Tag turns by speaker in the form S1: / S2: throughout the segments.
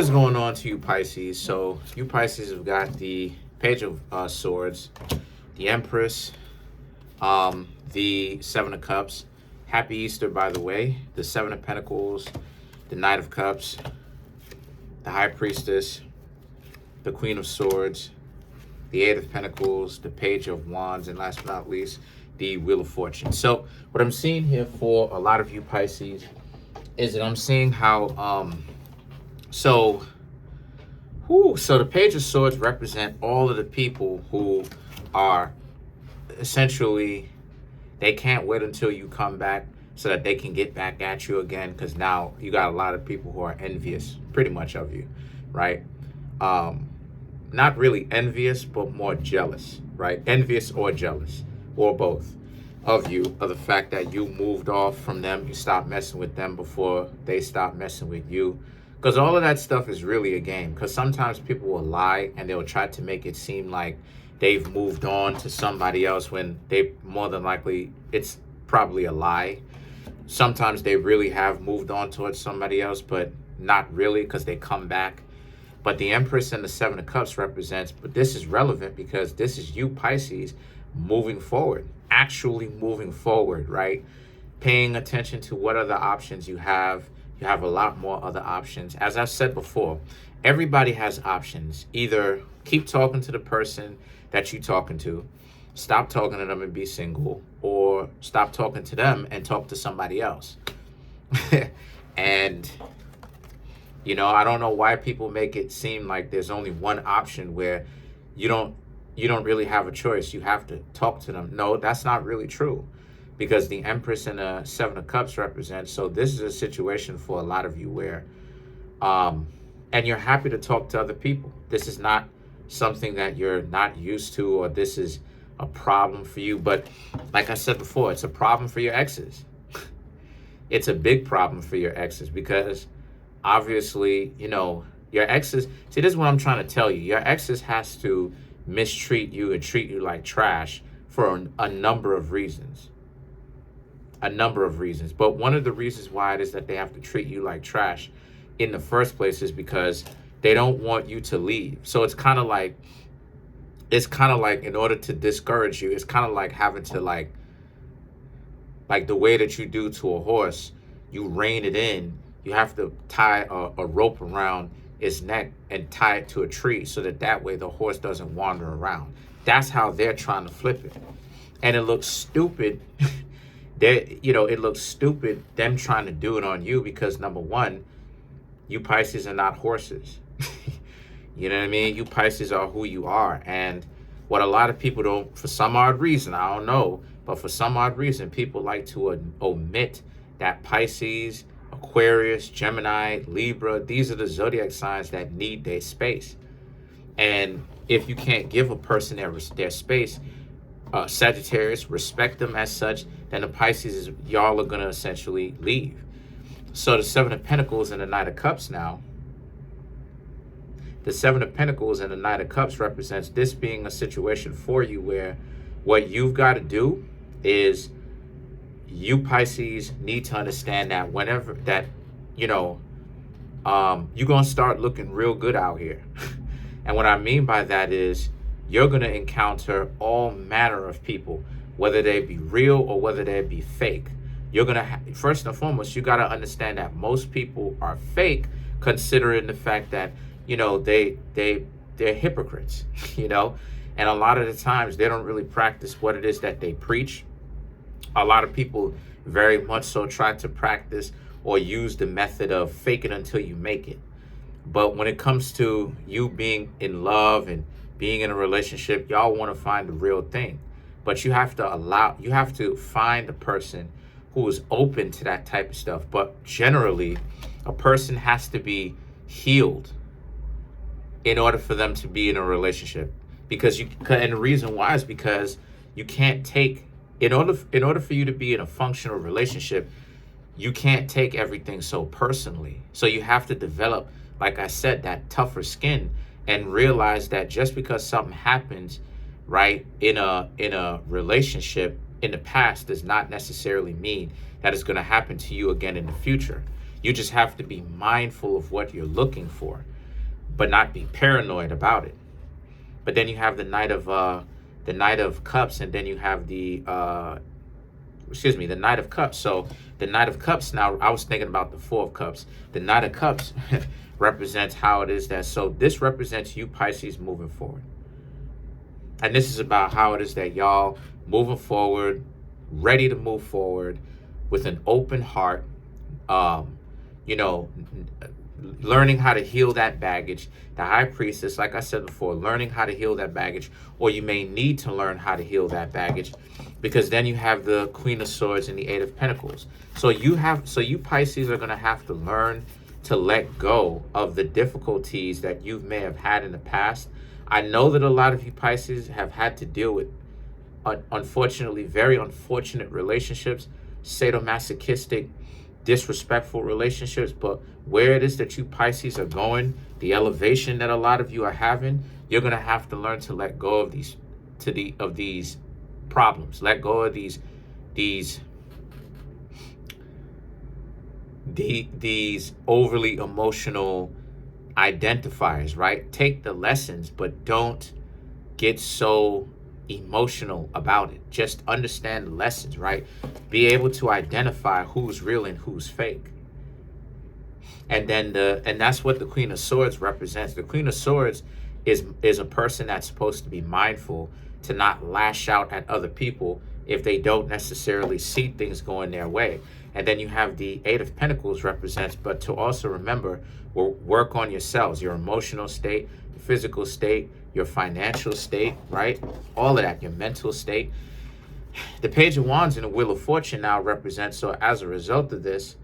S1: What's going on to you Pisces? So you Pisces have got the Page of Swords, the Empress, the Seven of Cups. Happy Easter, by the way. The Seven of Pentacles, the Knight of Cups, the High Priestess, the Queen of Swords, the Eight of Pentacles, the Page of Wands, and last but not least, the Wheel of Fortune. So what I'm seeing here for a lot of you Pisces is that I'm seeing how so the Page of Swords represent all of the people who are essentially, they can't wait until you come back so that they can get back at you again, because now you got a lot of people who are envious pretty much of you, right? Not really envious, but more jealous, right? Envious or jealous, or both, of you, of the fact that you moved off from them, you stopped messing with them before they stopped messing with you. Because all of that stuff is really a game. Because sometimes people will lie and they'll try to make it seem like they've moved on to somebody else when they more than likely, it's probably a lie. Sometimes they really have moved on towards somebody else, but not really, because they come back. But the Empress and the Seven of Cups represents, but this is relevant because this is you Pisces moving forward, actually moving forward, right? Paying attention to what other options you have. You have a lot more other options. As I've said before, everybody has options. Either keep talking to the person that you're talking to, stop talking to them and be single, or stop talking to them and talk to somebody else. And, you know, I don't know why people make it seem like there's only one option where you don't really have a choice. You have to talk to them. No, that's not really true. Because the Empress and the Seven of Cups represent. So this is a situation for a lot of you where, and you're happy to talk to other people. This is not something that you're not used to, or this is a problem for you. But like I said before, it's a problem for your exes. It's a big problem for your exes because obviously, you know, your exes, see, this is what I'm trying to tell you. Your exes has to mistreat you and treat you like trash for a number of reasons. But one of the reasons why it is that they have to treat you like trash in the first place is because they don't want you to leave. So it's kind of like in order to discourage you, it's kind of like having to like the way that you do to a horse, you rein it in. You have to tie a rope around its neck and tie it to a tree so that way the horse doesn't wander around. That's how they're trying to flip it. And it looks stupid. It looks stupid them trying to do it on you because, number one, you Pisces are not horses. You know what I mean? You Pisces are who you are. And what a lot of people don't, for some odd reason, I don't know, but for some odd reason, people like to omit that Pisces, Aquarius, Gemini, Libra, these are the zodiac signs that need their space. And if you can't give a person their space, Sagittarius, respect them as such, then the Pisces, y'all are going to essentially leave. So the Seven of Pentacles and the Knight of Cups now, the Seven of Pentacles and the Knight of Cups represents this being a situation for you where what you've got to do is you Pisces need to understand that whenever that, you're going to start looking real good out here. And what I mean by that is you're going to encounter all manner of people, whether they be real or whether they be fake. You're going to, first and foremost, you got to understand that most people are fake, considering the fact that, they're hypocrites, and a lot of the times they don't really practice what it is that they preach. A lot of people very much so try to practice or use the method of fake it until you make it. But when it comes to you being in love and being in a relationship, y'all want to find the real thing. But you have to find a person who is open to that type of stuff. But generally, a person has to be healed in order for them to be in a relationship. And the reason why is because you can't take, in order for you to be in a functional relationship, you can't take everything so personally. So you have to develop, like I said, that tougher skin and realize that just because something happens, right, in a relationship in the past does not necessarily mean that it's going to happen to you again in the future. You just have to be mindful of what you're looking for. but not be paranoid about it. But then you have the Knight of Cups, and then you have the the Knight of Cups. So the Knight of Cups, now I was thinking about the Four of Cups. The Knight of Cups represents how it is that, so this represents you, Pisces, moving forward. And this is about how it is that y'all moving forward, ready to move forward with an open heart, you know, learning how to heal that baggage. The High Priestess, like I said before, learning how to heal that baggage, or you may need to learn how to heal that baggage, because then you have the Queen of Swords and the Eight of Pentacles. So you Pisces are going to have to learn to let go of the difficulties that you may have had in the past. I know that a lot of you Pisces have had to deal with, unfortunately, very unfortunate relationships, sadomasochistic, disrespectful relationships. But where it is that you Pisces are going, the elevation that a lot of you are having, you're going to have to learn to let go of these problems. Let go of these overly emotional identifiers, right? Take the lessons, but don't get so emotional about it. Just understand the lessons, right? Be able to identify who's real and who's fake. And then that's what the Queen of Swords represents. The Queen of Swords is a person that's supposed to be mindful to not lash out at other people if they don't necessarily see things going their way. And then you have the Eight of Pentacles represents, but to also remember, work on yourselves, your emotional state, your physical state, your financial state, right? All of that, your mental state. The Page of Wands and the Wheel of Fortune now represents, so as a result of this,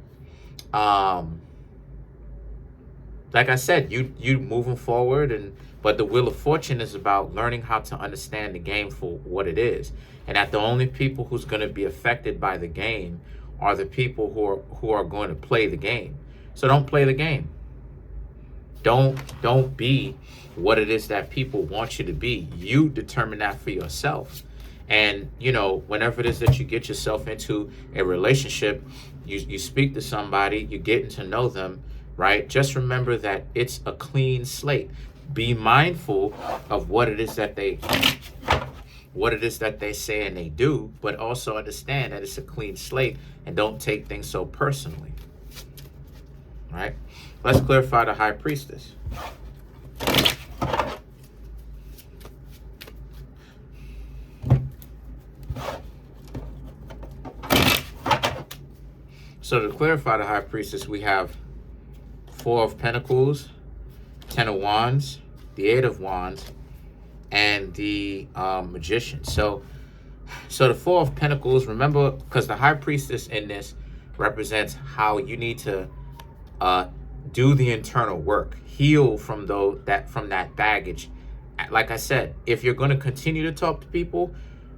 S1: like I said, you moving forward, but the Wheel of Fortune is about learning how to understand the game for what it is. And that the only people who's going to be affected by the game are the people who are going to play the game. So don't play the game. Don't be what it is that people want you to be. You determine that for yourself. And, you know, whenever it is that you get yourself into a relationship, you speak to somebody, you're getting to know them, right? Just remember that it's a clean slate. Be mindful of what it is that they say and they do, but also understand that it's a clean slate and don't take things so personally. All right? Let's clarify the High Priestess. So to clarify the High Priestess, we have Four of Pentacles, Ten of Wands, the Eight of Wands, and the Magician. So the Four of Pentacles, remember, because the High Priestess in this represents how you need to do the internal work, heal from that baggage. Like I said, if you're going to continue to talk to people,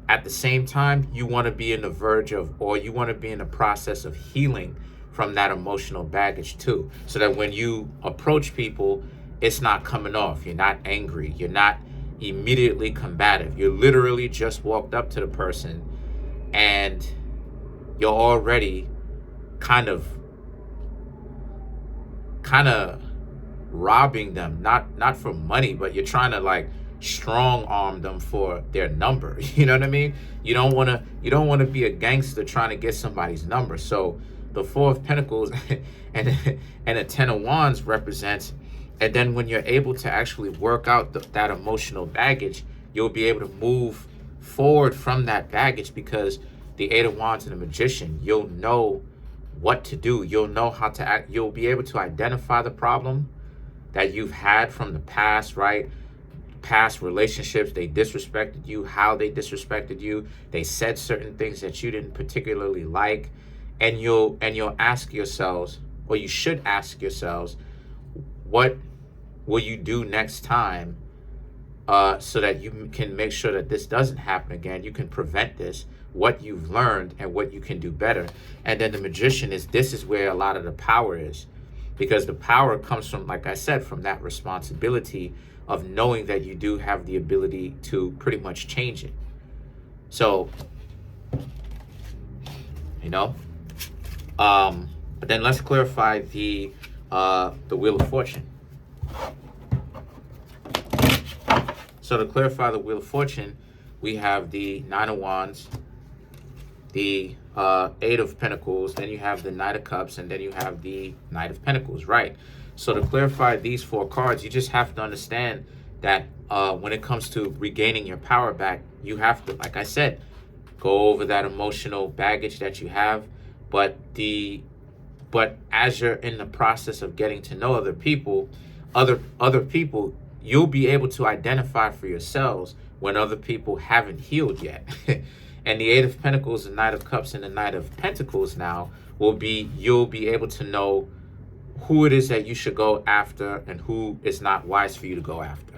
S1: at the same time, you want to be in the verge of, or you want to be in the process of healing from that emotional baggage too, so that when you approach people, it's not coming off. You're not angry. You're not immediately combative. You literally just walked up to the person and you're already kind of robbing them, not for money, but you're trying to like strong arm them for their number. You know what I mean? You don't want to be a gangster trying to get somebody's number. So the Four of Pentacles and a Ten of Wands represents, and then when you're able to actually work out that emotional baggage, you'll be able to move forward from that baggage, because the Eight of Wands and the Magician, you'll know what to do. You'll know how to act. You'll be able to identify the problem that you've had from the past, right? Past relationships, they disrespected you, how they disrespected you. They said certain things that you didn't particularly like. And you'll ask yourselves, or you should ask yourselves, what will you do next time so that you can make sure that this doesn't happen again? You can prevent this, what you've learned and what you can do better. And then the Magician this is where a lot of the power is, because the power comes from, like I said, from that responsibility of knowing that you do have the ability to pretty much change it. So, you know, but then let's clarify the Wheel of Fortune. So to clarify the Wheel of Fortune, we have the Nine of Wands, the Eight of Pentacles, then you have the Knight of Cups, and then you have the Knight of Pentacles, right? So to clarify these 4 cards, you just have to understand that when it comes to regaining your power back, you have to, like I said, go over that emotional baggage that you have. But as you're in the process of getting to know other people, you'll be able to identify for yourselves when other people haven't healed yet. And the Eight of Pentacles, the Knight of Cups, and the Knight of Pentacles now you'll be able to know who it is that you should go after and who is not wise for you to go after.